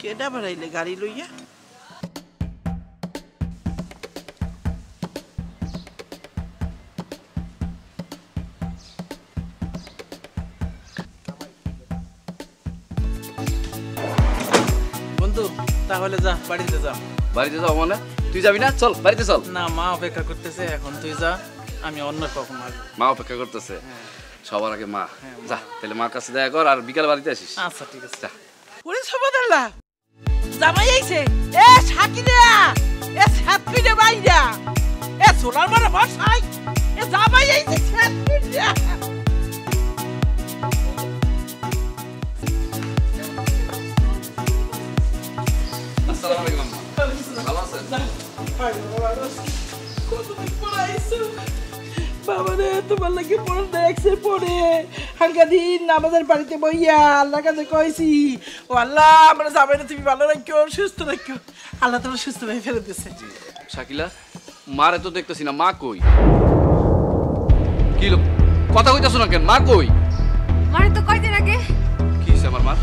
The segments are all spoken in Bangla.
কেডা বাড়াইলে গাড়ি লইয়া? বন্ধু তাহলে যা, বাড়িতে যা। বাড়িতে যাও মানে? তুই যাবি না? চল বাড়িতে চল। না, মা অপেক্ষা করতেছে, এখন তুই যা, আমি অন্য কখন আসবো। মা অপেক্ষা করতেছে? সবার আগে মা। যা তাহলে মার কাছে দেখা কর, আর বিকাল বাড়িতে আসিস। আচ্ছা ঠিক আছে। যা। ওরে সবাদাল্লা, জামাই আইছে। এ সাকিরা, এ সাতপিরে বাইরা, এ সোনার মারা বসাই, এ জামাই আইছে সাতপিরে। আসসালামু আলাইকুম আম্মা। ভালো আছেন? কতদিন পর আইছো? বাবা রে, তোমার লাগে পড়ে দেখছে পড়ে হালকা দিন আমাদের বাড়িতে বইয়া আল্লাহ কাছে কইছি, ও আল্লাহ আমরা যাবে না, তুমি ভালো রাখো, সুস্থ রাখো। আল্লাহ তোমার সুস্থ ভাবে ফেরত দিচ্ছে। শাকিলা, মারে তো দেখতেছি না, মা কই? কি লোক কথা কইতাছ না কেন? মা কই? মারে তো কয়দিন আগে। কি হইছে আমার মার?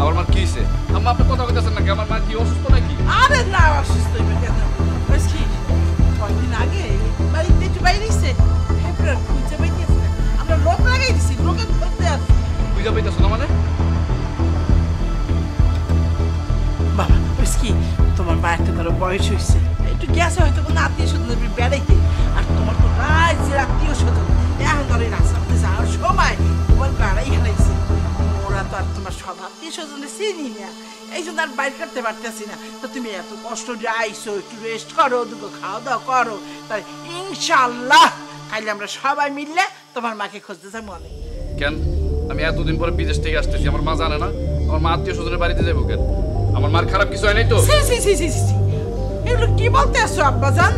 আমার মার কি হইছে? আম্মা আপনি কথা কইতাছেন নাকি? আমার মা কি অসুস্থ নাকি? আরে না, অসুস্থ হইবে কেন? কি কয়দিন আগে বাড়িতে একটু বাইরে এসে ফেব্রুয়ারি খুঁজে পাইতেছে না, আমরা লোক লাগাই দিছি, লোকে খুঁজতে আসছে। বুঝা পাইতাছ না মানে? বাবা কি তোমার মায়ের তো ধরো বয়স হয়েছে, একটু গেছে হয়তো কোনো আত্মীয় স্বজন বেড়াইতে, আর তোমার তো রাজ্যের আত্মীয় স্বজন এখন ধরো রাস্তাতে যাওয়ার সময় তোমার বেড়াই হেলাইছে। ওরা তো আর তোমার সব আত্মীয় স্বজনের চিনি না, এই জন্য আর বাইর করতে পারতেছি না। তো তুমি এত কষ্ট দিয়ে আইসো, একটু রেস্ট করো, দুটো খাওয়া দাওয়া করো, তাই ইনশাল্লাহ কাইলে আমরা সবাই মিললে তোমার মাকে খুঁজতে যাবো। অনেক কেন? আমি এতদিন পরে বিদেশ থেকে আসতেছি, আমার মা জানে না? আমার মা আত্মীয় স্বজনের বাড়িতে যাবো কেন? আমার মার খারাপ কিছু হয় নাই তো? এগুলো কি বলতে আসছো আব্বাজান?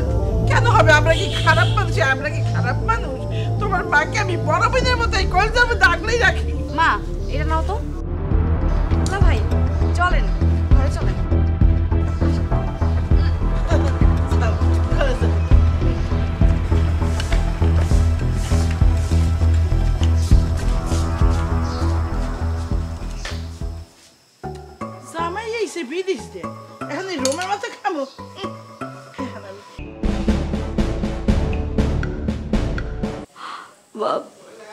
কেন হবে? আমরা কি খারাপ মানুষ? আমরা কি খারাপ মানুষ? তোমার মাকে আমি বড় বোনের মতোই কলেজের মধ্যে আগলেই রাখি। মা এটা নাও তো। না ভাই চলেন ঘরে চলেন। জামাই আইছে বিদেশ দে, এখন এই রোমের মতো খামো। বাপ,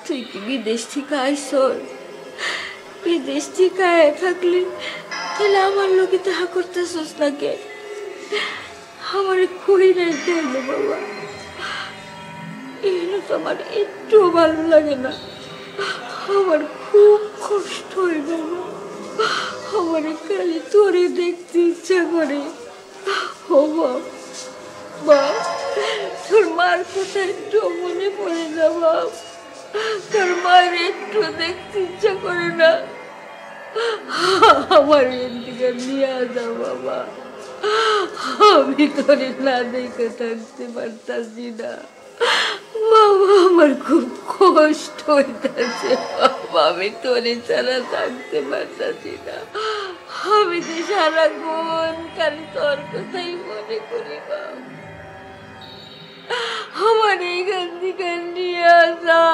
তুই কি বিদেশ থেকে আইস? বিদেশ থেকে থাকলে তাহলে আমার লোকে তাহা করতেছস নাকি? আমার কই নাই তাইলে বাবা, এগুলো তো আমার একটু ভালো লাগে না, আমার খুব কষ্ট হয় বাবা। আমার খালি তোরে দেখতে ইচ্ছা করে। ও বাপ, বাপ তোর মার কথা একটু মনে পড়ে না বাপ? তোর মায়ের একটু দেখতে ইচ্ছা করে না? আমার এদিকে নিয়ে যাও বাবা, আমি তোরে না দেখে থাকতে পারতাছি না বাবা, আমার খুব কষ্ট হইতেছে বাবা, আমি তোরে ছাড়া থাকতে পারতাছি না। আমি তো সারাক্ষণ খালি তোর কথাই মনে করি বাবা, আমার এইখান থেকে নিয়ে আসা,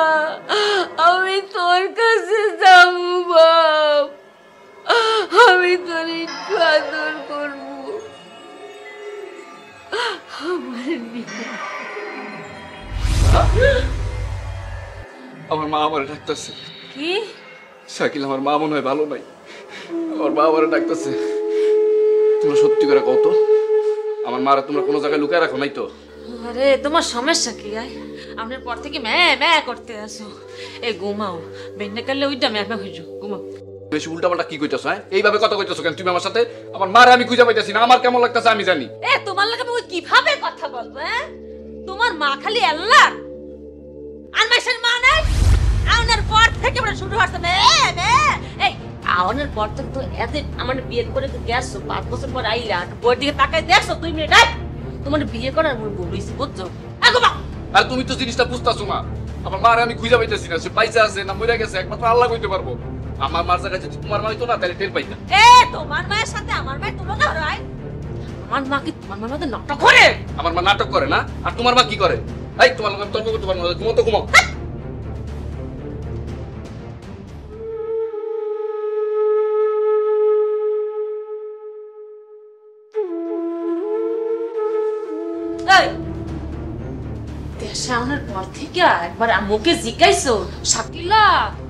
আমি তোর কাছে যাবো বাপ, আমি তোর একটু আদর করবো, আমার মা আমার ডাকতেছে। কি শাকিল, আমার মা মনে হয় ভালো নাই, আমার মা আমার ডাকতেছে। তোমরা সত্যি করে কও তো, আমার মারা তোমরা কোনো জায়গায় লুকায় রাখো নাই তো? আরে তোমার সমস্যা কি? আপনার পর থেকে ম্যা ম্যা করতে আসো। এই ঘুমাও, বেন্ডে কালে ওইটা ম্যা ম্যা হইছো, ঘুমাও। বেশি উল্টাপাল্টা কি কইতেছো? হ্যাঁ, এইভাবে কথা কইতেছো কেন তুমি আমার সাথে? আমার মারে আমি খুঁজে পাইতেছি না, আমার কেমন লাগতেছে আমি জানি। এ তোমার লাগে আমি কিভাবে কথা বলবো? হ্যাঁ, তোমার মা খালি আল্লাহ আর মাসের মা নাই। আউনের পর থেকে আমরা শুরু হচ্ছে না। এই আউনের পর থেকে তো এত আমার বিয়ে করে তো গেছো, 5 বছর পর আইলা, বউর দিকে তাকাই দেখছো 2 মিনিট? তোমার বিয়ে করার মনে বলইছি, বুঝছো? আর তুমি তো জিনিসটা বুঝতাছো না। আমার মারে আমি খুঁজে পাইতেছি না, সে পাইছে আছে না মরে গেছে একমাত্র আল্লাহ কইতে পারবো। আমার মার জায়গায় যদি তোমার মা হইতো না তাহলে টের পাইতা। এ তোমার মায়ের সাথে আমার মায়ের তুলনা হয়? আমার মা কি তোমার মার মতো নাটক করে? আমার মা নাটক করে না, আর তোমার মা কি করে? এই তোমার লগে তর্ক করতে পারবো না, ঘুমো তো ঘুমো। বাসায় আনার পর থেকে একবার আম্মুকে জিজ্ঞাইছো শাকিলা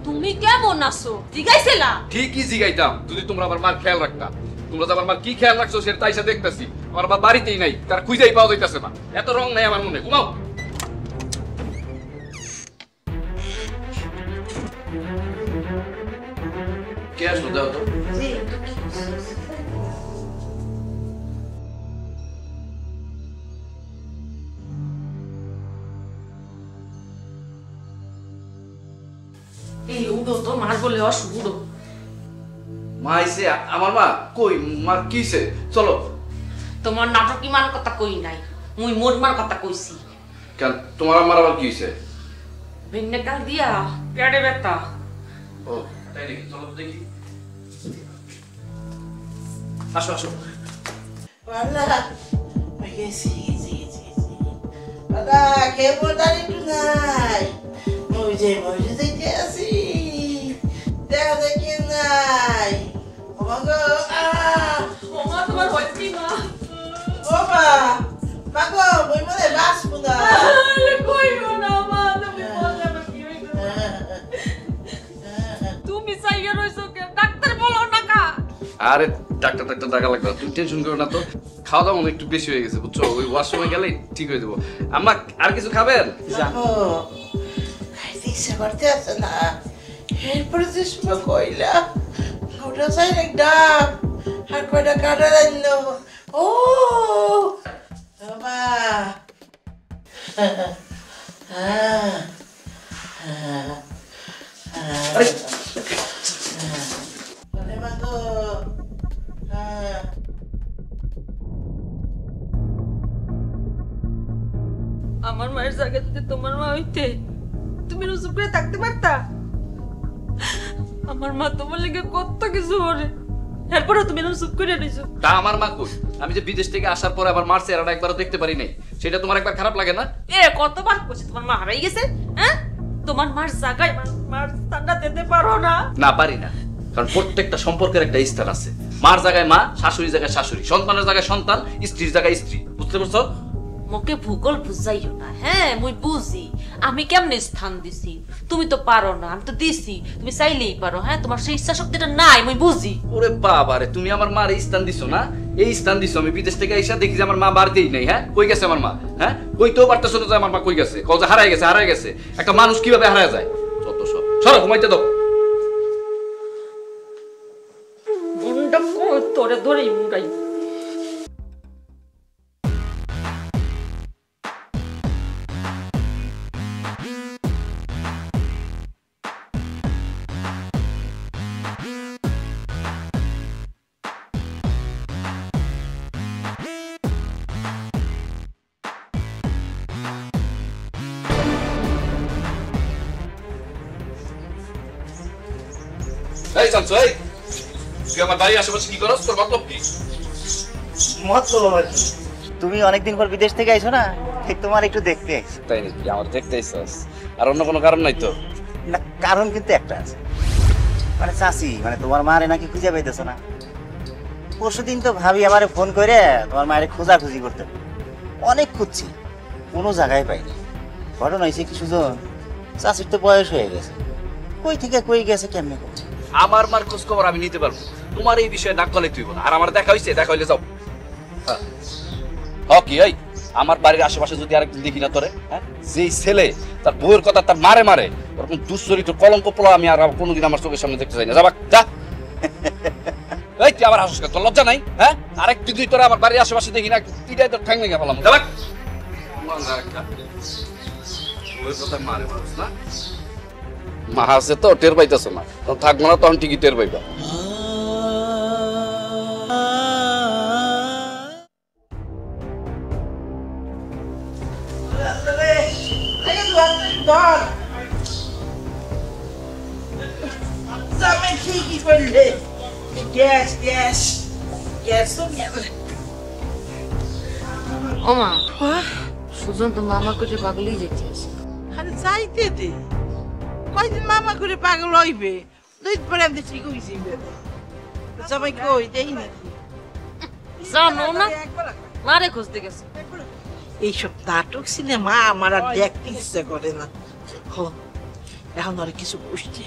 তুমি কেমন আছো জিজ্ঞাইছিলা? ঠিকই জিগাইতাম যদি তোমরা আমার মার খেয়াল রাখতা। তোমরা তো আমার মার কি খেয়াল রাখছো সেটা তাই সাথে দেখতেছি। আমার মা বাড়িতেই নাই, তার খুঁজেই পাওয়া যাইতেছে না। এত রং নাই আমার মনে। ঘুমাও। কে আসলো দাও তো। এই উড়ো তো মার বলে অসুখ উড়ো। মা আইছে? আমার মা কই? মার কিছে? চলো। তোমার নাটকি মান কথা কই নাই, মুই মোর মার কথা কইছি। কেন তোমার আমার আবার কি হইছে? ভিন্নে কাল দিয়া পেটে ব্যথা। ও তাই নাকি? চলো তো দেখি। আসো আসো। Wala. Oye, sí. Wala, qué importante tunay. Moje, te así. Deja de que nay. Omago, ওমা তোমার হইছি না। Opa. Mago, muy mo de vas muna. কইও না মা, তুমি বললে না কি হইছে? তুমি চাইয়া রইছো কে? ডাক্তার বলো না কা। আরে ডাক্তার টাকা লাগবে না, তুমি টেনশন করো না তো। খাওয়া দাওয়া মনে একটু বেশি হয়ে গেছে বুঝছো, ওই ওয়াশরুমে গেলেই ঠিক হয়ে যাবো। আম্মা আর কিছু খাবেন? Mago. Ay, dice, parte hace na. El proceso me coila. Ahora soy el dab. Al cual cara de no. Oh. Mama. Vale, Mago. আমার মায়ের জায়গায় যদি তোমার মা হইতে তুমি চুপ করে থাকতে পারতা? আমার মা তোমার লেগে কত কিছু করে, এরপরে তুমি চুপ করে রইছো। তা আমার মা কই? আমি যে বিদেশ থেকে আসার পরে আবার মার চেহারাটা একবারও দেখতে পারি নাই, সেটা তোমার একবার খারাপ লাগে না? এ কতবার কইছি তোমার মা হারাই গেছে? হ্যাঁ, তোমার মার জায়গায় মার স্থানটা দিতে পারো না? না পারি না, কারণ প্রত্যেকটা সম্পর্কের একটা স্থান আছে। মার জায়গায় মা, শাশুড়ির জায়গায় শাশুড়ি, সন্তানের জায়গায় সন্তান, স্ত্রীর জায়গায় স্ত্রী। বুঝতে পারছো? মুখে ভূগোল বুঝাইও না। হ্যাঁ মুই বুঝি আমি কেমনে স্থান দিছি, তুমি তো পারো না, আমি তো দিছি, তুমি চাইলেই পারো। হ্যাঁ তোমার সেই ইচ্ছা শক্তিটা নাই, মুই বুঝি। ওরে বাবা রে, তুমি আমার মার এই স্থান দিছো না? এই স্থান দিছো। আমি বিদেশ থেকে এসে দেখি যে আমার মা বাড়িতেই নেই। হ্যাঁ কই গেছে আমার মা? হ্যাঁ কইতেও পারতেছো না যে আমার মা কই গেছে। কও যে হারাই গেছে। একটা মানুষ কিভাবে হারায় যায়? যত সব। সরো ঘুমাইতে দাও। মনটা তোরে ধরেই মুড়াই। এই চাঞ্চু, এই তুই আমার বাড়ির আশেপাশে কি করছ? তোর মতলব কি? মতলব আর কি? তুমি অনেকদিন পর বিদেশ থেকে আইছো না, ঠিক তোমার একটু দেখতে আইছি। তাই নাকি? আমার দেখতে আইছস? আর অন্য কোনো কারণ নাই তো? না, কারণ কিন্তু একটা আছে। মানে চাচি, মানে তোমার মারে নাকি খুঁজে পাইতেছো না। পরশুদিন তো ভাবি আমারে ফোন করে তোমার মায়ের খোঁজাখুঁজি করতে, অনেক খুঁজছি, কোনো জায়গায় পাইনি। ঘটনা হয়েছে কি সুজন, চাচির তো বয়স হয়ে গেছে, কই থেকে কই গেছে কেমনে করছে। আমার মার খোঁজ খবর আমি নিতে পারবো, তোমার এই বিষয়ে নাক গলে তুইব না। আর আমার দেখা হইছে, দেখা হইলে যাও। কি এই আমার বাড়ির আশেপাশে যদি আরেকদিন দেখি না তোরে, হ্যাঁ যেই ছেলে তার বউয়ের কথা তার মারে ওরকম দুশ্চরিত্র কলঙ্ক পোলা আমি আর কোনোদিন আমার চোখের সামনে দেখতে চাই না। যাবা যা। এই তুই আবার হাসিস, তোর লজ্জা নাই? হ্যাঁ আরেকদিন তুই তোরা আমার বাড়ির আশেপাশে দেখি না, পিটাই তোর ঠ্যাং ভেঙে ফেলাম। যাবা। বউয়ের কথা মারে মানুষ না, মা আছে তো টের পাইতেছ না, তখন থাকবো না, তখন ঠিকই টের পাইবা। ওমা সুজন তো মামা করে পাগলই যেতে আছে। আরে যাইতে দে, কয়দিন মামা করে পাগল হইবে, দুই পরে আমি ঠিক হইছি। সবাই কই দেই নাকি? জানো না মারে খুঁজতে গেছে। এইসব নাটক সিনেমা আমার আর দেখতে ইচ্ছা করে না। এখন অনেক কিছু বুঝছি,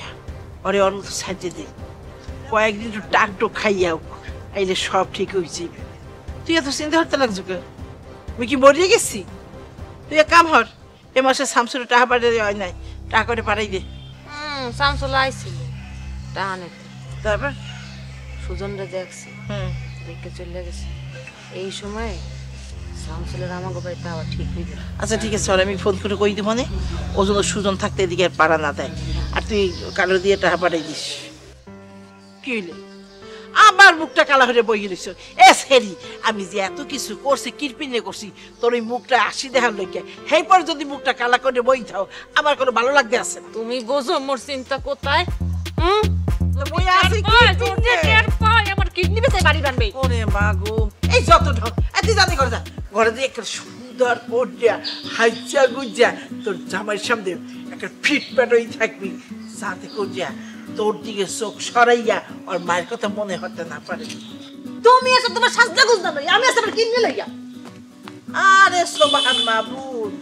ওরে ওর মতো সাজে দে, কয়েকদিন একটু টাকটো খাইয়াও আইলে সব ঠিক হয়েছে। তুই এত চিন্তা করতে লাগছো কে? আমি কি মরিয়ে গেছি? তুই এক কাম হর, এ মাসে শামসুর টাকা পাঠিয়ে হয় নাই, টাকা করে পাঠাই দে। শামসুল আইছিল টাকা নিতে, তারপর সুজনরা দেখছি, দেখে চলে গেছে। এই সময় শামসুলের আমাকে বাড়িতে আবার ঠিক হইবে। আচ্ছা ঠিক আছে, আমি ফোন করে কই দিব, মানে ও জন্য সুজন থাকতে এদিকে আর পাড়া না দেয়। আর তুই কালো দিয়ে টাকা পাঠাই দিস। কি হইলে আবার মুখটা কালা হয়ে বই রইছ? এ সেরি, আমি যে এত কিছু করছি, কিরপিনে করছি, তোর ওই মুখটা আসি দেখার লইকে, সেই পর যদি মুখটা কালা করে বই থাও, আমার কোনো ভালো লাগতে আছে না। তুমি বোঝো মোর চিন্তা কোথায়? বই আছে আমার কিডনি বেঁচে বাড়ি বানবে। ওরে মা গো, এই যত ঢং এত জানি করে যা ঘরে দিয়ে একটা সুন্দর পড়িয়া হাইচা গুজা তোর জামাইয়ের সামনে একটা ফিট প্যাটই থাকবি, যাতে করিয়া তোর দিকে চোখ সরাইয়া আর মায়ের কথা মনে হতে না পারে। তুমি এসে তোমার সাজদা গুজদা লই, আমি এসে আমার কিডনি লইয়া। আরে সোবাহান মাবুদ,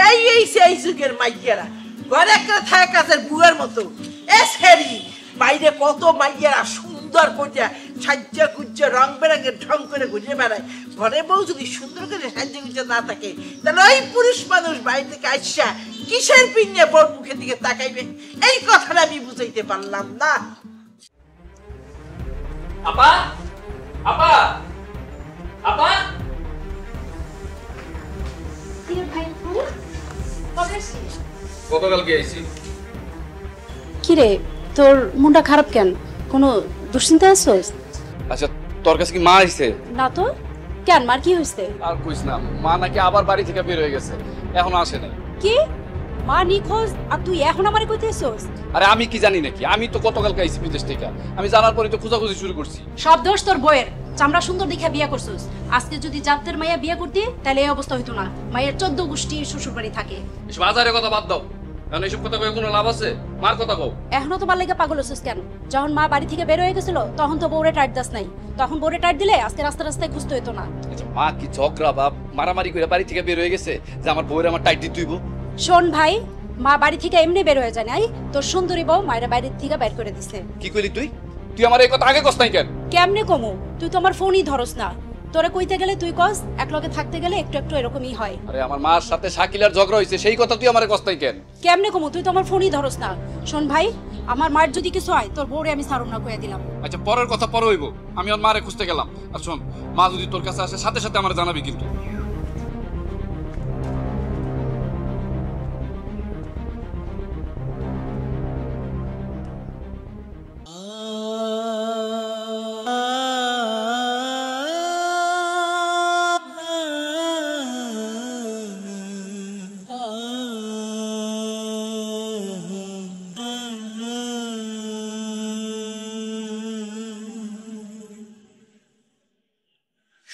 এই সেই যুগের মাইয়ারা ঘরে একটা থাকে কাজের বুয়ার মতো। এ সেরি, বাইরে কত মাইয়ারা সুন্দর করিয়া সাজ্জা গুজ্জা রং বেরঙের ঢং করে ঘুরে বেড়ায়, ঘরে বউ যদি সুন্দর করে সাজ্জা গুজ্জা না থাকে, তাহলে ওই পুরুষ মানুষ বাইরে থেকে আসা কিসের পিন্নে বড় মুখের দিকে তাকাইবে? এই কথাটা আমি বুঝাইতে পারলাম না। আপা, আপা, আপা, গতকালকে আইছি। কিরে, তোর মনটা খারাপ কেন? কোনো দুশ্চিন্তা আছোস? আচ্ছা, তোর কাছে কি মা আইছে? না তো, কেন, মার কি হয়েছে? আর কইস না, মা নাকি আবার বাড়ি থেকে বের হয়ে গেছে, এখনো আসে নাই। কি, মা নিখোঁজ আর তুই এখন আমারে কইতেছস? আরে আমি কি জানি নাকি? আমি তো গতকালকে আইছি বিদেশ থেকে, আমি জানার পরে তো খোঁজাখুঁজি শুরু করছি। সব দোষ তোর বইয়ের, চামড়া সুন্দর দেখে বিয়ে করছস। আজকে যদি জাতের মাইয়া বিয়ে করতি তাহলে এই অবস্থা হইতো না। মায়ের 14 গোষ্ঠী শ্বশুর বাড়ি থাকে। এসব বাজারের কথা বাদ দাও, কারণ এসব কথা কয়ে কোনো লাভ আছে? মার কথা কও। এখনো তোমার লেগে পাগল হচ্ছিস কেন? যখন মা বাড়ি থেকে বের হয়ে গেছিল তখন তো বউরে টাইট দাস নাই। তখন বউরে টাইট দিলে আজকে রাস্তা রাস্তায় খুঁজতে হইতো না। মা কি ঝগড়া বা মারামারি করে বাড়ি থেকে বের হয়ে গেছে যে আমার বউয়ের আমার টাইট দিতে হইব? শোন ভাই, মা বাড়ি থেকে এমনি বের হয়ে যায় নাই, তোর সুন্দরী বউ মায়ের বাড়ি থেকে বের করে দিছে। কি কইলি তুই? তুই আমার এই কথা আগে কস নাই কেন? কেমনে কমু? তুই তো আমার ফোনই ধরস না। তোরে কইতে গেলে তুই কস, একলগে থাকতে গেলে একটু একটু এরকমই হয়। আরে আমার মার সাথে শাকিলার ঝগড়া হইছে, সেই কথা তুই আমারে কস নাই কেন? কেমনে কমু? তুই তো আমার ফোনই ধরস না। শোন ভাই, আমার মার যদি কিছু হয় তোর বউরে আমি সারুম না কইয়া দিলাম। আচ্ছা, পরের কথা পরে হইব, আমি ওর মারে খুঁজতে গেলাম। আর শোন, মা যদি তোর কাছে আসে সাথে সাথে আমার জানাবি কিন্তু।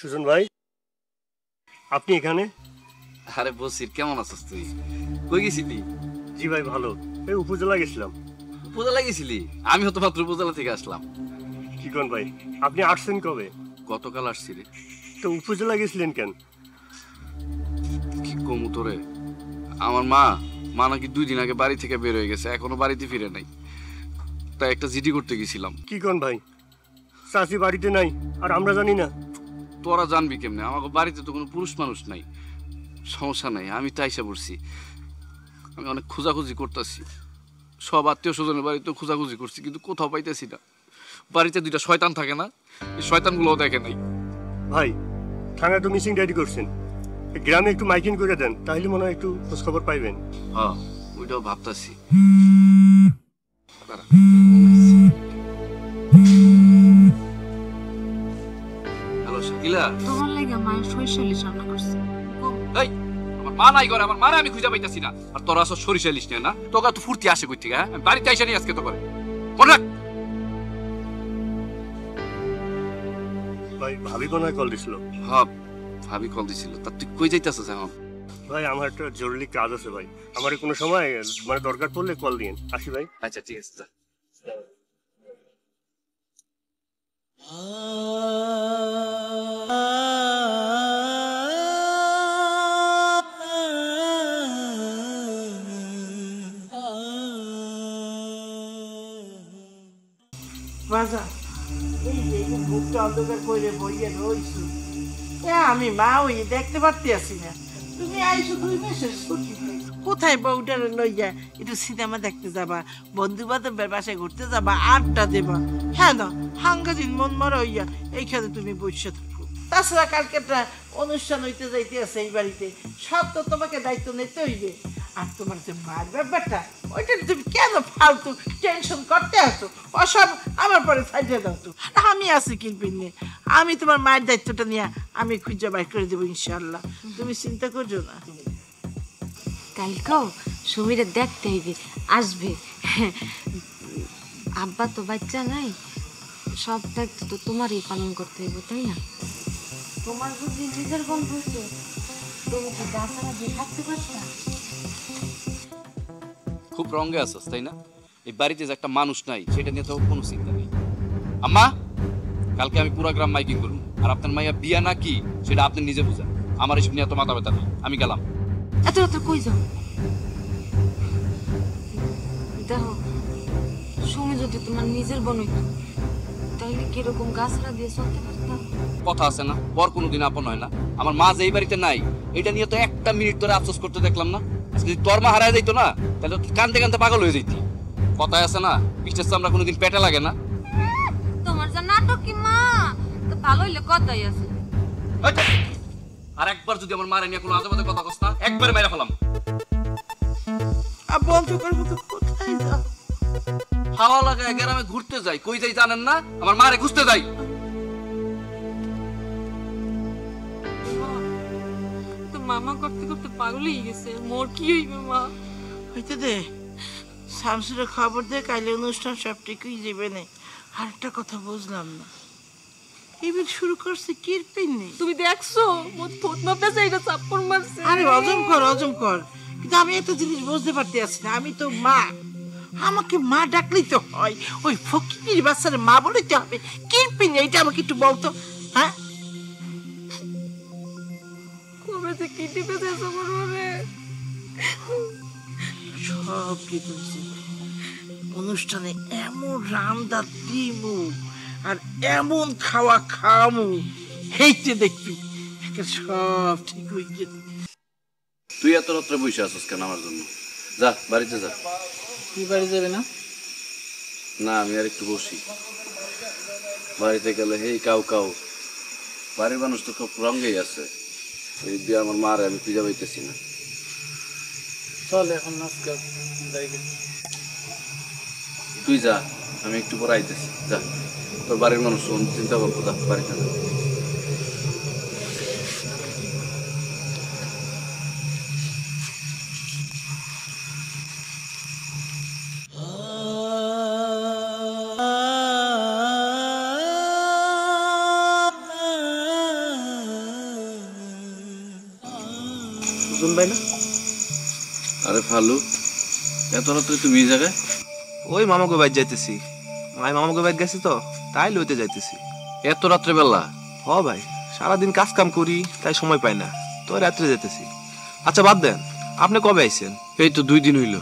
সুজন ভাই, আপনি এখানে? আরে বসির, কেমন আছিস তুই? কই গেছিলি? জি ভাই ভালো, এই উপজেলা গেছিলাম। উপজেলা গেছিলি? আমি হয়তো মাত্র উপজেলা থেকে আসলাম। কি কোন ভাই, আপনি আসছেন কবে? গতকাল আসছি রে। তো উপজেলা গেছিলেন কেন? কি কমু তোরে, আমার মা নাকি 2 দিন আগে বাড়ি থেকে বের হয়ে গেছে, এখনো বাড়িতে ফিরে নাই। তাই একটা জিডি করতে গেছিলাম। কি কোন ভাই, চাচি বাড়িতে নাই আর আমরা জানি না? তোরা জানবি কেমনে? আমাকে বাড়িতে তো কোনো পুরুষ মানুষ নাই। সমস্যা নাই, আমি তো আইসা পড়ছি। আমি অনেক খোঁজাখুঁজি করতেছি, সব আত্মীয় স্বজনের বাড়িতে খোঁজাখুঁজি করছি, কিন্তু কোথাও পাইতেছি না। বাড়িতে 2টা শয়তান থাকে না, এই শয়তানগুলোও দেখে নাই। ভাই, থানায় তো মিসিং ডায়েরি করছেন, গ্রামে একটু মাইকিং করে দেন, তাহলে মনে হয় একটু খোঁজখবর পাইবেন। হ্যাঁ, ওইটাও ভাবতেছি। হ্যালো শাকিলা, তোমার লাগি মায়ের সরিষা ইলিশ রান্না করছে। এই আমার মা নাই করে, আমার মারে আমি খুঁজে পাইতাছি না। আর তোরা আসো সরিষা ইলিশ নিয়ে না? তোকে তো ফুর্তি আসে কই থেকে? হ্যাঁ, আমি বাড়িতে আইসা নিয়ে আজকে তো করে মনে রাখ। ভাই, ভাবি মনে হয় কল দিছিল। হ্যাঁ, ভাবি কল দিছিল। তা তুই কই যাইতাছিস এখন? ভাই, আমার একটা জরুরি কাজ আছে ভাই, আমার কোনো সময় মানে দরকার পড়লে কল দিন। আসি ভাই। আচ্ছা ঠিক আছে, যা। বাজা এই যে বুকটা অন্ধকার করে বইয়ে রইছো আমি মা ওই দেখতে পারতে আসি না তুমি আইসো 2 মাসের ছুটি কোথায় বউটারে লইয়া একটু সিনেমা দেখতে যাবা বন্ধু বান্ধবের বাসায় ঘুরতে যাবা আড্ডা দেবা হ্যাঁ না হাঙ্গাদিন মন মরা হইয়া এইখানে তুমি বসে থাকো তাছাড়া কালকে একটা অনুষ্ঠান হইতে যাইতে আছে এই বাড়িতে সব তো তোমাকে দায়িত্ব নিতে হইবে আর তোমার যে মার ব্যাপারটা ওইটা তুমি কেন ফালতু টেনশন করতে আসো ওসব আমার পরে সাইডে দাও তো আমি আছি কিনপিন নিয়ে আমি তোমার মায়ের দায়িত্বটা নিয়ে আমি খুঁজে বাইর করে দেবো ইনশাল্লাহ তুমি চিন্তা করছো না কালকেও সুমিরে দেখতে হইবে আসবে আব্বা তো বাচ্চা নাই সব দায়িত্ব তো তোমারই পালন করতে হইব তাই না তোমার যদি নিজের গল্প হইতো তুমি কি গাছারা দিয়ে থাকতে পারতা খুব রঙে আছস তাই না এই বাড়িতে যে একটা মানুষ নাই সেটা নিয়ে তো কোনো চিন্তা নেই আম্মা কালকে আমি পুরো গ্রাম মাইকিং করব আর আপনার মাইয়া বিয়া না কি সেটা আপনি নিজে বুঝেন আমার এসব নিয়ে এত মাথা ব্যথা নেই আমি গেলাম এত রাত্রে কই যাও দেখো সুমি যদি তোমার নিজের বোন হইতো তাহলে কিরকম গাছরা দিয়ে চলতে পারতাম কথা আছে না পর কোনোদিন আপন হয় না আমার মা যে এই বাড়িতে নাই এটা নিয়ে তো একটা মিনিট ধরে আফসোস করতে দেখলাম না যদি তোর মা হারায় যাইতো না তাহলে কানতে কানতে পাগল হয়ে যেতি কথায় আছে না পিঠের চামড়া কোনোদিন পেটে লাগে না তোমার যা নাটক কি মা তো ভালো হইলে কথাই আছে আর একবার যদি আমার মারে নিয়ে কোনো আজেবাজে কথা কস না একবারে মেরে ফেলাম বন্ধু করবো তো কোথায় যাও হাওয়া লাগায় গ্রামে ঘুরতে যাই কই যাই জানেন না আমার মারে খুঁজতে যাই তো মামা করতে করতে পাগল হয়ে গেছে মোর কি হইবে মা হইতে দে শামসুরের খবর দে কাইলে অনুষ্ঠান সব ঠিকই যাবে না আর একটা কথা বুঝলাম না এবার শুরু করছে কিরপিন নেই তুমি দেখছো মোর থতমা পেছে এটা চাপ্পড় মারছে আরে অজম কর কিন্তু আমি এত জিনিস বুঝতে পারতে আছি না আমি তো মা আমাকে মা ডাকলেই তো হয় ওই ফকির বাচ্চার মা বলেতে হবে কিরপিন এইটা আমাকে একটু বলতো হ্যাঁ কবে যে কি টিপে যাচ্ছে বড়রে সব ঠিক হয়েছে অনুষ্ঠানে এমন রামদা দিব আর এমন খাওয়া খামু হেইতে দেখবি সব ঠিক হয়ে গেছে তুই এত রাত্রে বসে আছিস কেন আমার জন্য যা বাড়িতে যা তুই বাড়ি যাবে না না আমি আর একটু বসি বাড়িতে গেলে হেই কাউ কাউ বাড়ির মানুষ তো খুব রঙেই আছে এই দিয়ে আমার মারে আমি খুঁজে পাইতেছি না চল এখন তুই যা আমি একটু পরে আইতেছি যা তোর বাড়ির মানুষ চিন্তা করবো যা বাড়িতে যা আরে ফালু এত রাত্রে তুমি এই জায়গায় ওই মামাকে বাইর যাইতেছি মাই মামাকে বাইর গেছি তো তাই লইতে যাইতেছি এত রাত্রে বেলা হ ভাই সারাদিন কাজ কাম করি তাই সময় পাই না তো রাত্রে যেতেছি আচ্ছা বাদ দেন আপনি কবে আইছেন এই তো 2 দিন হইল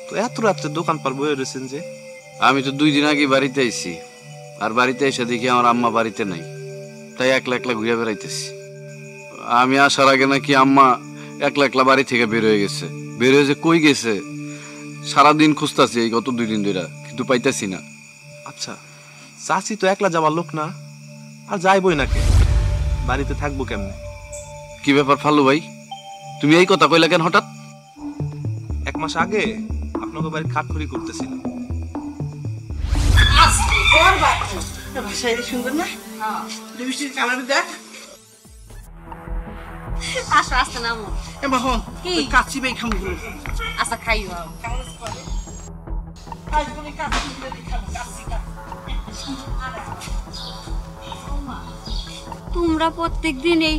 তো এত রাত্রে দোকান পার বয়ে রয়েছেন যে আমি তো 2 দিন আগে বাড়িতে আইছি আর বাড়িতে এসে দেখি আমার আম্মা বাড়িতে নাই তাই একলা একলা ঘুরে বেড়াইতেছি আমি আসার আগে নাকি আম্মা একলা একলা বাড়ি থেকে বের হয়ে গেছে বের হয়ে যে কই গেছে সারাদিন খুঁজতাছি এই গত 2 দিন ধরে কিন্তু পাইতাছি না আচ্ছা চাচি তো একলা যাবার লোক না আর যাইবই নাকি বাড়িতে থাকবো কেমনে কি ব্যাপার ফালু ভাই তুমি এই কথা কইলা কেন হঠাৎ 1 মাস আগে আপনাকে বাড়ি খাটখড়ি করতেছিলাম সুন্দর না কালার দেখ আসো আসতে নামো এখন কি? কাচ্চি বাই খামু আচ্ছা খাইও তোমরা প্রত্যেক দিন এই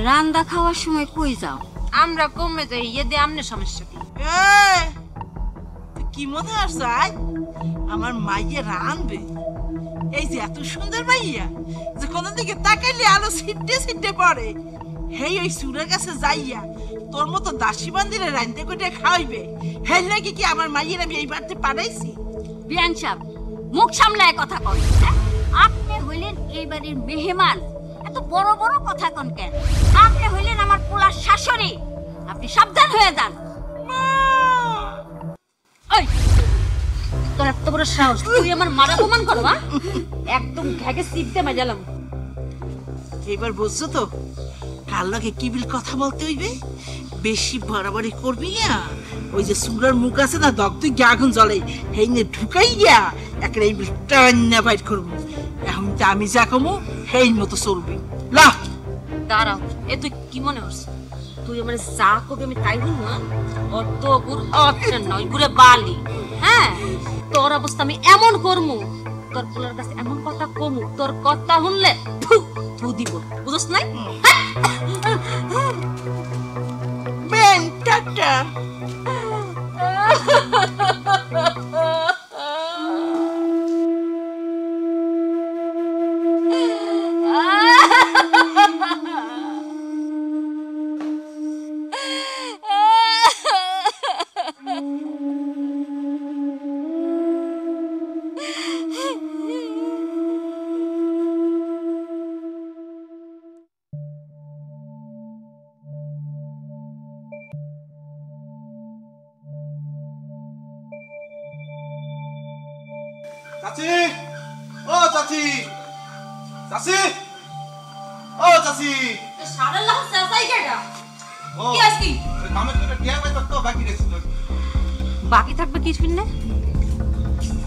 রান্না খাওয়ার সময় কই যাও আমরা কমে যাই ইয়ে দিয়ে আমনে সমস্যা কি কি মনে আসছে আমার মাইয়া রানবে এই যে এত সুন্দর মাইয়া যে কোন দিকে তাকাইলে আলো ছিটে ছিটে পড়ে হেই ওই সুরের কাছে যাইয়া তোর মতো দাসী বান্দিরে রাইন্দে করে খাওয়াইবে হেই নাকি কি আমার মাইয়ের আমি এই বাড়িতে পাঠাইছি বিয়ান সাহেব মুখ সামলায় কথা কন। আপনি হইলেন এই বাড়ির মেহমান, এত বড় বড় কথা কন কেন? আপনি হইলেন আমার পোলার শাশুড়ি, আপনি সাবধান হয়ে যান। ওই তোর এত বড় সাহস, তুই আমার মারা অপমান করো? একদম ঘাগে সিপতে মাজালাম। এবার বুঝছো তো কার লগে কি বিল কথা বলতে হইবে? বেশি বাড়াবাড়ি করবি না, ওই যে সুরার মুখ আছে না, দগ্ধ গিয়ে আগুন জ্বলে, এই নিয়ে ঢুকাই গিয়া একটা এই টান্না বাইট করবো। এখন তো আমি যা কমো সেই মতো চলবি। লা দাঁড়াও, এ তুই কি মনে হচ্ছে তুই আমার যা করবি আমি তাই বলবো? অত গুড় অত নয়, গুড়ে বালি। হ্যাঁ, তোর অবস্থা আমি এমন করমু, তোর পোলার কাছে এমন কথা কমু, তোর কথা শুনলে থু দিব, বুঝছ নাই? Ben tata. চাচি, ও চাচি, চাচি, ও চাচি। সারাল্লাহ চাচাই কেডা? ও কি আজকে ওই কামের জন্য টিয়া পাইতো তো বাকি রেছিল। বাকি থাকবে কি শুনলে?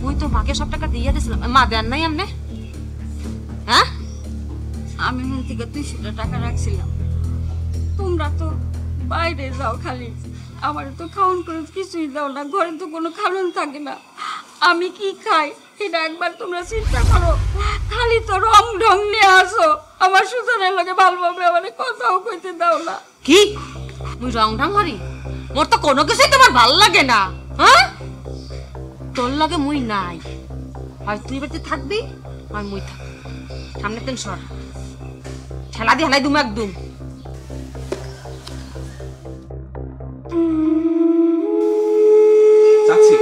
ওই তো মাকে সব টাকা দিয়ে দিয়েছিলাম, মা দেন নাই আমনে? হ্যাঁ, আমি মন থেকে 200 টাকা রাখছিলাম। তোমরা তো বাইরে যাও খালি, আমার তো খাওয়ান করে কিছুই দাও না, ঘরে তো কোনো খাওয়ান থাকে না। আমি কি খাই এটা একবার তোমরা চিন্তা করো। খালি তো রং ঢং নিয়ে আসো, আমার সুজনের লগে ভালোভাবে আমার কথাও কইতে দাও না। কি মুই রং ঢং হরি? মোর তো কোনো কিছুই তোমার ভাল লাগে না। হ্যাঁ, তোর লগে মুই নাই, হয় তুই বাড়িতে থাকবি হয় মুই থাকবি। সামনে তেন সর, ঠেলা দিয়ে হেলাই দুম একদম। চাচি,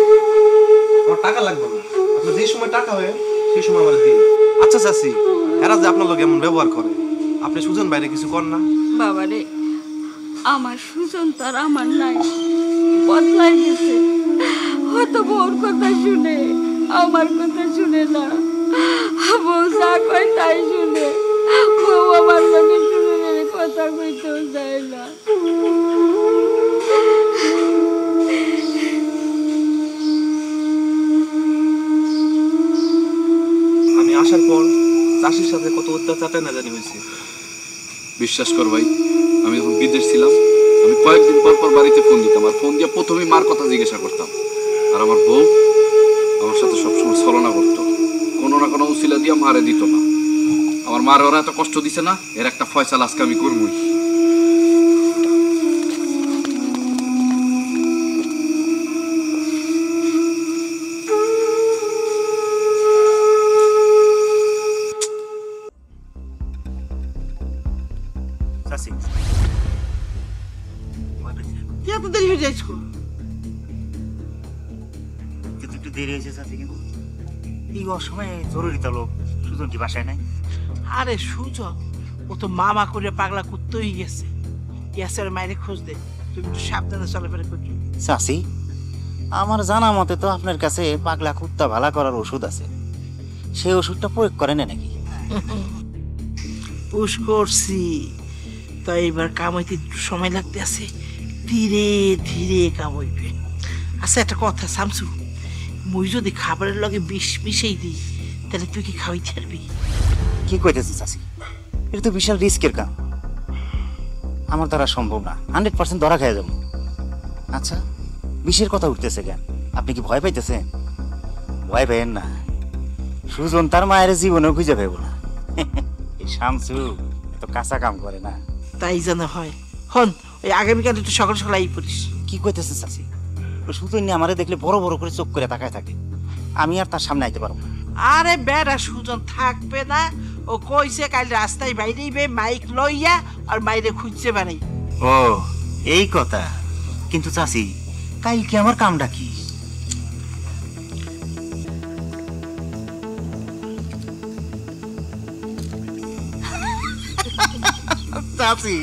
আমার টাকা লাগবে না, আপনার যে সময় টাকা হয় সেই সময় আমার দিন। আচ্ছা চাচি, এরা যে আপনার লোক এমন ব্যবহার করে, আপনি সুজন বাইরে কিছু কর না? বাবারে, আমার সুজন তো আর আমার নাই, বদলাই গেছে। হয়তো বউর কথা শুনে, আমার কথা শুনে না। বউ যা কয় তাই শুনে, বউ আমার লগে সুজনের কথা কইতেও যায় না। আমি আসার পর চাষির সাথে কত অত্যাচারটা না জানি হয়েছে। বিশ্বাস কর ভাই, আমি যখন বিদেশ ছিলাম আমি কয়েকদিন পর পর বাড়িতে ফোন দিতাম, আর ফোন দিয়ে প্রথমেই মার কথা জিজ্ঞাসা করতাম। আর আমার বউ আমার সাথে সবসময় ছলনা করতো, কোনো না কোনো উসিলা দিয়ে মারে দিত না। আমার মার ওরা এত কষ্ট দিছে না, এর একটা ফয়সালা আজকে আমি করবই। চাচি এত দেরি হয়ে যায় স্কুল? কিন্তু একটু দেরি হয়েছে চাচি, কিন্তু এই অসময়ে জরুরি তো লোক সুজন কি বাসায় নাই? আরে সুজন ও তো মামা করে পাগলা কুত্তই গেছে। ইয়াসের মায়ের খোঁজ দে, তুমি একটু সাবধানে চলাফেরা করছো। চাচি, আমার জানা মতে তো আপনার কাছে পাগলা কুত্তা ভালা করার ওষুধ আছে, সেই ওষুধটা প্রয়োগ করেন নাকি? পুশ করছি, তো এইবার কামাইতে একটু সময় লাগতে আছে, ধীরে ধীরে কামাইবে। আচ্ছা একটা কথা শামসু, মুই যদি খাবারের লগে বিষ মিশাই দিই তাহলে তুই কি খাওয়াই ছাড়বি? কি কইতেছে চাচি? এটা তো বিশাল রিস্কের কাম, আমার দ্বারা সম্ভব না। 100% ধরা খেয়ে যাবো। আচ্ছা, বিষের কথা উঠতেছে কেন? আপনি কি ভয় পাইতেছেন? ভয় পাইয়েন না, সুজন তার মায়ের জীবনেও খুঁজে পাইব না। এই শামসু তো কাঁচা কাম করে না। তাই যেন হয়। হন ওই আগামীকাল একটু সকাল সকাল আই পড়িস। কি কইতেছে চাচি? ওই সুজন নিয়ে আমারে দেখলে বড় বড় করে চোখ করে তাকায় থাকে, আমি আর তার সামনে আইতে পারবো না। আরে বেড়া সুজন থাকবে না, ও কইছে কাল রাস্তায় বাইরেইবে মাইক লইয়া আর বাইরে খুঁজছে বানাই। ও এই কথা। কিন্তু চাচি, কাল কি আমার কামটা কি? চাচি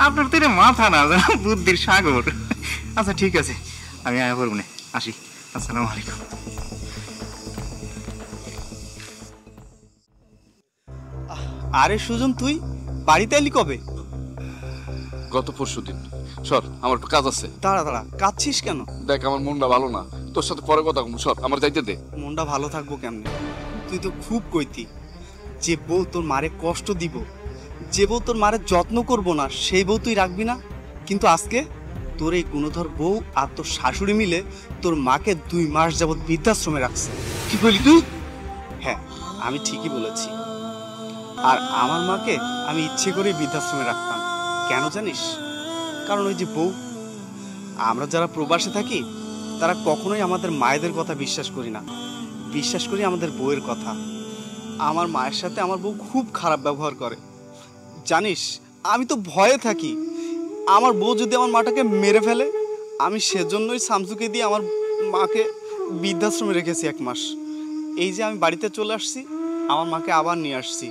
আপনার তো মাথা না বুদ্ধির সাগর। আচ্ছা ঠিক আছে, আমি আয়া করবো না, আসি। আসসালামু আলাইকুম। আরে সুজন, তুই বাড়িতে এলি কবে? গত পরশুদিন। সর, আমার একটু কাজ আছে। দাঁড়া দাঁড়া, কাঁদছিস কেন? দেখ আমার মনটা ভালো না, তোর সাথে পরে কথা বলবো। সর, আমার যাইতে দে। মনটা ভালো থাকবো কেমনে? তুই তো খুব কইতি যে বউ তোর মারে কষ্ট দিব, যে বউ তোর মারে যত্ন করবো না, সেই বউ তুই রাখবি না। কিন্তু আজকে তোর এই গুণধর বউ আর তোর শাশুড়ি মিলে তোর মাকে 2 মাস যাবৎ বৃদ্ধাশ্রমে রাখছে। কি বলি তুই? হ্যাঁ, আমি ঠিকই বলেছি। আর আমার মাকে আমি ইচ্ছে করে বৃদ্ধাশ্রমে রাখতাম। কেন জানিস? কারণ ওই যে বউ, আমরা যারা প্রবাসে থাকি তারা কখনোই আমাদের মায়েদের কথা বিশ্বাস করি না, বিশ্বাস করি আমাদের বউয়ের কথা। আমার মায়ের সাথে আমার বউ খুব খারাপ ব্যবহার করে জানিস। আমি তো ভয়ে থাকি আমার বউ যদি আমার মাটাকে মেরে ফেলে। আমি সেজন্যই শামসুকে দিয়ে আমার মাকে বৃদ্ধাশ্রমে রেখেছি 1 মাস। এই যে আমি বাড়িতে চলে আসছি, আমার মাকে আবার নিয়ে আসছি।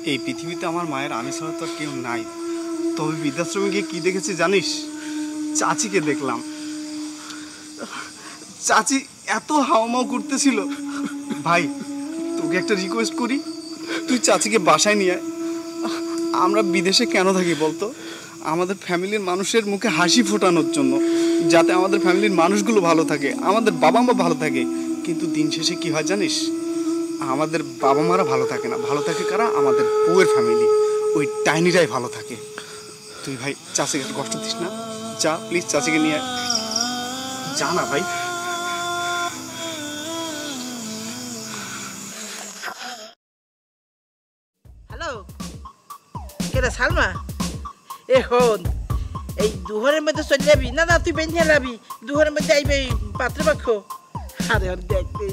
এই পৃথিবীতে আমার মায়ের আমি ছাড়া তো কেউ নাই। তবে বৃদ্ধাশ্রমে গিয়ে কী দেখেছি জানিস? চাচিকে দেখলাম। চাচি এত হাওমাও করতেছিল। ভাই, তোকে একটা রিকোয়েস্ট করি, তুই চাচিকে বাসায় নিয়ে আয়। আমরা বিদেশে কেন থাকি বলতো? আমাদের ফ্যামিলির মানুষের মুখে হাসি ফোটানোর জন্য, যাতে আমাদের ফ্যামিলির মানুষগুলো ভালো থাকে, আমাদের বাবা মা ভালো থাকে। কিন্তু দিন শেষে কি হয় জানিস? আমাদের বাবা মারা ভালো থাকে না, ভালো থাকে কারা? আমাদের বউয়ের ফ্যামিলি, ওই টাইনিরাই ভালো থাকে। তুই ভাই চাচিকে একটু কষ্ট দিস না, যা প্লিজ চাচিকে নিয়ে আয়। যা না ভাই। হ্যালো, কেরা সালমা? এখন এই দুহরের মধ্যে চলে যাবি? না না, তুই বেঁধে যাবি, দুহরের মধ্যে আইবে পাত্রপক্ষ। আরে দেখতে,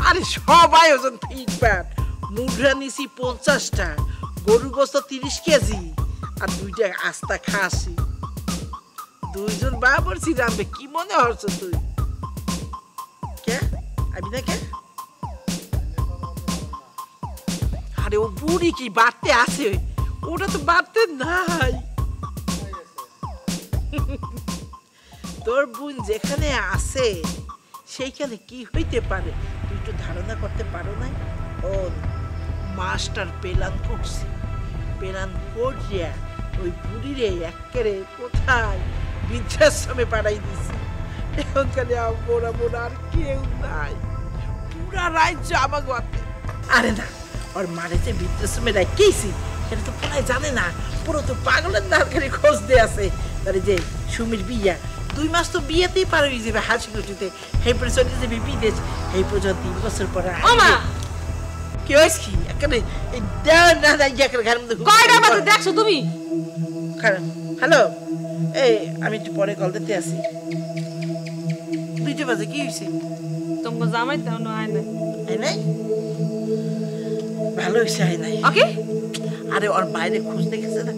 আরে সবাই ওজন ফিটফাট। মুদ্রা নিছি 50টা, গরু গোস্ত 30 কেজি, আর 2টা আস্তা খাসি। 2 জন বাবরছি রামবে। কি মনে হচ্ছে তুই? কে আবি না কে? আরে ও বুড়ি কি বাড়তে আছে? ওটা তো বাড়তে নাই। তোর বোন যেখানে আছে সেইখানে কি হইতে পারে তুই একটু ধারণা করতে পারো না? ও মাস্টার প্ল্যান করছে, প্ল্যান করিয়া ওই বুড়িরে একেবারে কোথায় বৃদ্ধাশ্রমে পাঠাই দিছে। এখন খালি মোরা মোরা আর কেউ নাই, পুরা রাজ্য আমাকে হাতে। আরে না, ওর মারে যে বৃদ্ধাশ্রমে রাখেছি সেটা তো পুরাই জানে না। পুরো তো পাগলের নারকারি খোঁজ দিয়ে আছে। তাহলে যে সুমির বিয়া 2 মাস তো বিয়েতেই পার হয়ে যাবে হাসি খুশিতে। সেই পরে চলে যাবে বিদেশ। এই পর্যন্ত 3 বছর পরে কি হয়েছে? কি এখানে না ঘরের মধ্যে কয়টা বাজে দেখছো তুমি? হ্যালো, এই আমি একটু পরে কল দিতে আসি। 2টা বাজে। কি হয়েছে? তোমার জামাই তো আয় নাই। আয় নাই? ভালো হয়েছে আয় নাই। ওকে, আরে ওর বাইরে খুঁজ দেখেছে না,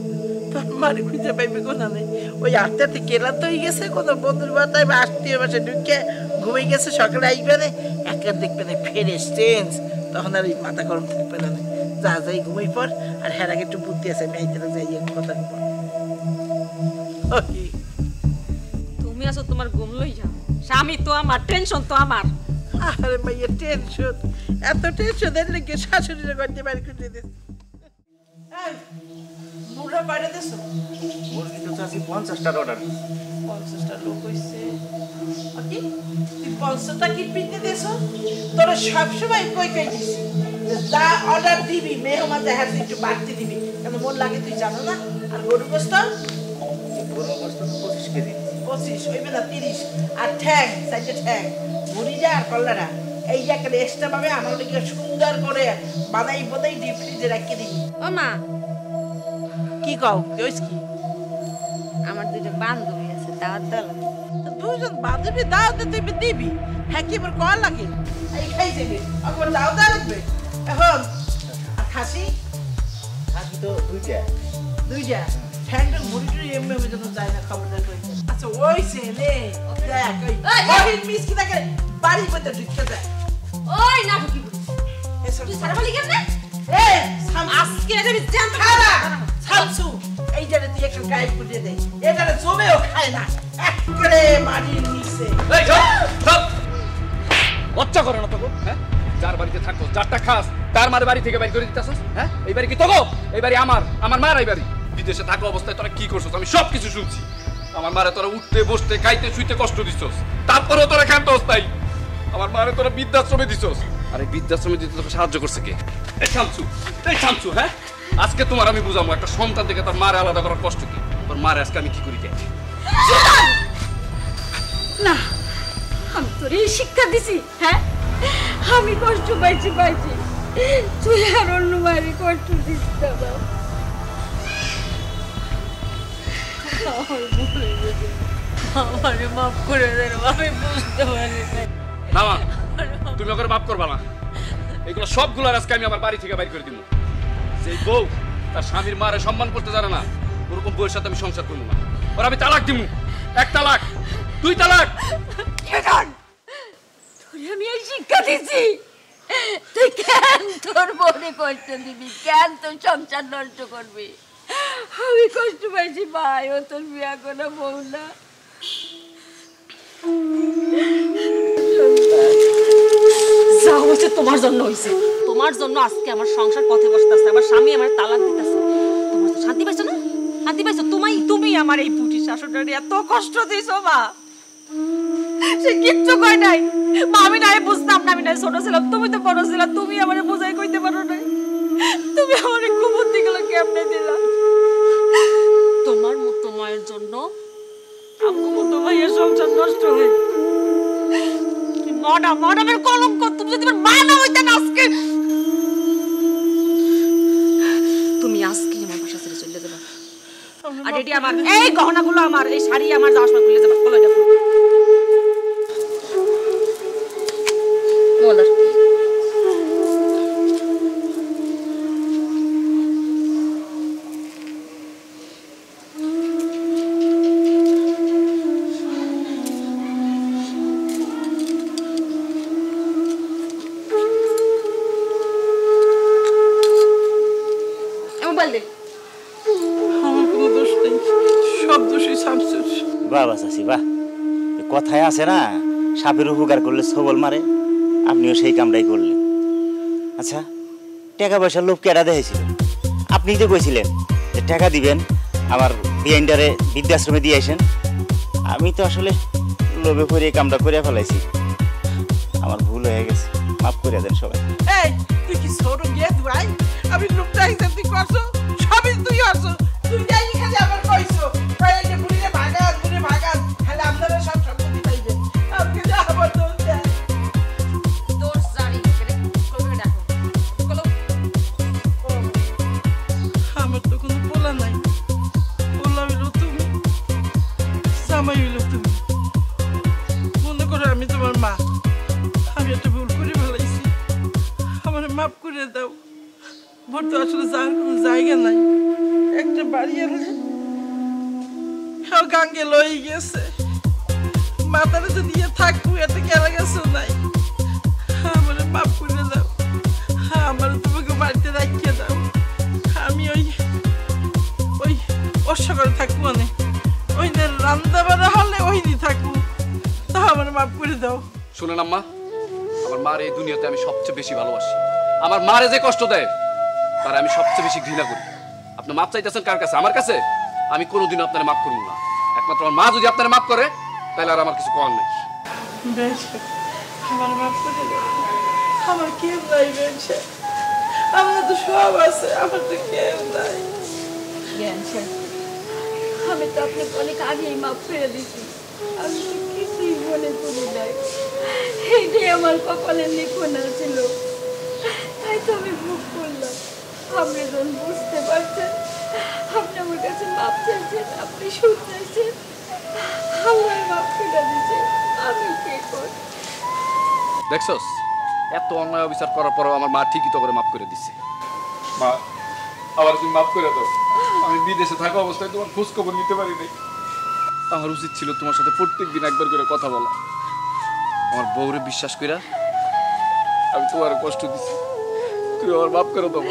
তোর মারে খুঁজে পাইবে কোনা নেই। ওই আটটাতে কেরাত হয়ে গেছে, কোনো বন্ধুর বাতায় বা আত্মীয় বাসে ঢুকে ঘুমিয়ে গেছে। সকালে আইবে না, একের দেখবে না ফ্রেশ চেঞ্জ, তখন আর ওই মাথা গরম থাকবে না। যা যাই ঘুমাই পর। আর হ্যাঁ আগে একটু বুদ্ধি আছে, আমি আইতে যাই কথা বল। তুমি আসো তোমার ঘুম লই যাও। স্বামী তো আমার, টেনশন তো আমার। আরে মাইয়া টেনশন, এত টেনশন দেখলে কি শাশুড়িরে করতে পারি খুঁজে দিস। মুড়া বাইরে দেছো? মুরগি তো চাচ্ছি 50টার অর্ডার। 50টা লোক হইছে। ওকে, তুই 50টা কি পিতে দেছো? তোরা সবসময় কই দিস যা অর্ডার দিবি মেহমানদের হাতে একটু বাড়তি দিবি, কেন মোর লাগে তুই জানো না? আর গরু গোস্ত? গরু গোস্ত তো 25 কেজি। 25 হইবে না 30। আর ঠ্যাং, 4টে ঠ্যাং, মুড়িটা আর কল্লাটা এই একটা এক্সট্রা ভাবে আমার লিগে সুন্দর করে বানাই বদাই ডিপ ফ্রিজে রাখিয়ে দিবি। ও মা, কি কও? কইস কি? আমার 2টা বান্ধবী আছে, দাওয়াত দাও। 2 জন বান্ধবী দাওয়াত দিবি দিবি? হ্যাঁ, কি বল কল লাগে? এই খাই যাবে, আবার দাওয়াত লাগবে এখন। আর খাসি? খাসি তো 2টা। 2টা ঠ্যাংটা মুড়িটুড়ি এমনি এমনি যেন যায় না, খবরদার কই। আচ্ছা ওইছে নে দেখ ওই বাহির মিস কি থাকে বাড়ির মধ্যে ঢুকে যায়। ওই না ঢুকি বলি। তুই সারা বলি কেন? এই আজকে আমি জানতে খালা শামসু এইটারে তুই একটা গায়ে ফুটিয়ে দে, এটারে জমেও খায় না, একবারে মাটির নিচে। এই চল লজ্জা করে না তোকে? হ্যাঁ, যার বাড়িতে থাকো, যারটা খাস, তার মার বাড়ি থেকে বাইর করে দিতেছস। হ্যাঁ, এই বাড়ি কি তোকে? এই বাড়ি আমার মার এই বাড়ি। বিদেশে থাকা অবস্থায় তোরা কি করছস আমি সব কিছু শুনছি। আমার মারে তোরা উঠতে বসতে খাইতে শুইতে কষ্ট দিছস, তারপরেও তোরা ক্ষান্ত তাই। আমার মারে তোরা বৃদ্ধাশ্রমে দিছস। আর এই বৃদ্ধাশ্রমে দিতে তোকে সাহায্য করছে কে? এই শামসু, হ্যাঁ, আজকে তোমার আমি বুঝাবো একটা সন্তান থেকে তার মারে আলাদা করার কষ্ট কি। তোর মারে আজকে আমি কি করি কে? না, আমি তোর এই শিক্ষা দিছি। হ্যাঁ, আমি কষ্ট পাইছি, তুই আর অন্য মায়ের কষ্ট দিস না বাবা। আমারে মাফ করে দে, আমি বুঝতে পারি না মা, তুমি ওকে মাফ করবা না। এগুলো সবগুলো আজকে আমি আমার বাড়ি থেকে বাইর করে দিব। যে বউ তার স্বামীর মারে সম্মান করতে জানে না, ওরকম বউয়ের সাথে আমি সংসার করবো না। ওর আমি তালাক দিব, 1 তালাক, 2 তালাক। তোরে আমি এই শিক্ষা দিছি, তুই কেন তোর মনে কষ্ট দিবি, কেন তোর সংসার নষ্ট করবি? আমি কষ্ট পাইছি ভাই, ও তোর বিয়া করা বউ না। যা হয়েছে তোমার জন্য হয়েছে, তোমার জন্য আজকে আমার সংসার পথে বসতেছে, আমার স্বামী আমার তালাক দিতেছে। তোমার তো শান্তি পাইছো না? শান্তি পাইছো? তুমি আমার এই পুটি শাশুড়ি এত কষ্ট দিছো মা, সে কিচ্ছু কয় নাই মা। আমি নাই বুঝতাম না, আমি নাই ছোট ছিলাম, তুমি তো বড় ছিলাম, তুমি আমার বোঝাই কইতে পারো নাই। তুমি আমার খুব বুদ্ধি গেল কেমনে দিলা। তোমার মতো মায়ের জন্য আমার মতো মায়ের সংসার নষ্ট হয়। মডামের কলঙ্ক, তুমি যদি আমার মা না হইতে না আজকে, তুমি আজকে আমার বাসা ছেড়ে চলে যাবে। আর এটি আমার, এই গহনাগুলো আমার, এই শাড়ি আমার, যাওয়ার সময় খুলে যাবে। বলো এটা বলার আমার কোনো দোষ নেই, সব দোষই শামসুর। বাবা চাচি বাহ, কথায় আছে না, সাপের উপকার করলে সবল মারে, আপনিও সেই কামটাই করলেন। আচ্ছা, টাকা পয়সার লোভ কেডা দেখেছিল? আপনি তো কইছিলেন যে টাকা দিবেন, আমার বিয়াইন্ডারে বৃদ্ধাশ্রমে দিয়ে আসেন। আমি তো আসলে লোভে পড়ে এই কামটা করে ফেলাইছি, আমার ভুল হয়ে গেছে, মাফ করে দেন সবাই। এই তুই কি ছোট গিয়ে ভাই, আমি লোকটা হিসাব তুই করছো, সবই তুই আসো, তুই যাই খালি আবার কইছো তাই এই যে বুড়িরে ভাগান খালি আপনারা সব সম্পত্তি পাইবেন, আমাকে যা আবার দোষ দেয়। তোর জানি কলবে দেখো কলো। আমার তো কোনো পোলা নাই, পোলা হইলো তুমি, জামাই হইলো তুমি। মনে করো আমি তোমার মা, আমি একটা ভুল করে ফেলাইছি, আমার মাফ করে দাও। মোর তো আসলে যাওয়ার কোনো জায়গা নাই, একটা বাড়ি এলে গাঙ্গে লই গেছে, মাথাটা তো দিয়ে থাকবো, এতে গেলা গেছো নাই। আমার মাফ করে দাও, আমার তোমাকে বাড়িতে রাখিয়ে দাও। আমি ওই অসাগরে থাকবো, মানে ওই রান্না বাড়া হলে ওই দিয়ে থাকবো, তা আমার মাফ করে দাও। শুনেন আম্মা, আমার মার এই দুনিয়াতে আমি সবচেয়ে বেশি ভালোবাসি। আমার মারে যে কষ্ট দেয় তার আমি সবচেয়ে বেশি ঘৃণা করি। আপনি মাপ চাইতেছেন কার কাছে? আমার কাছে? আমি কোনোদিনও আপনার মাফ করব না। একমাত্র আমার মা যদি আপনার মাফ করে তাহলে আর আমার কিছু করার নেই। বেশ, আমার মাফ করে দাও, আমার কেউ নাই। বেশ, আমার তো সব আছে, আমার তো কেউ নাই। আমি তো আপনাকে অনেক আগেই মাফ করে দিছি, আমি তো কিছুই মনে করি নাই। এইটাই আমার কপালের লিখনা ছিল, তাই তো আমি ভুল করলাম। আপনি যখন বুঝতে পারছেন, আপনি আমার কাছে মাপ চাইছেন, আপনি শুনতেছেন, আমার মাপ করে দিচ্ছেন, আমি কি করি? দেখছস, এত অন্যায় অবিচার করার পরও আমার মা ঠিকই তো করে মাফ করে দিচ্ছে। মা, আবার তুমি মাফ করে দাও। আমি বিদেশে থাকা অবস্থায় তোমার খোঁজ খবর নিতে পারি নাই। আমার উচিত ছিল তোমার সাথে প্রত্যেকদিন একবার করে কথা বলা। আমার বউরে বিশ্বাস কইরা আমি তোমার কষ্ট দিছি, তুমি আমার মাফ করে দাও।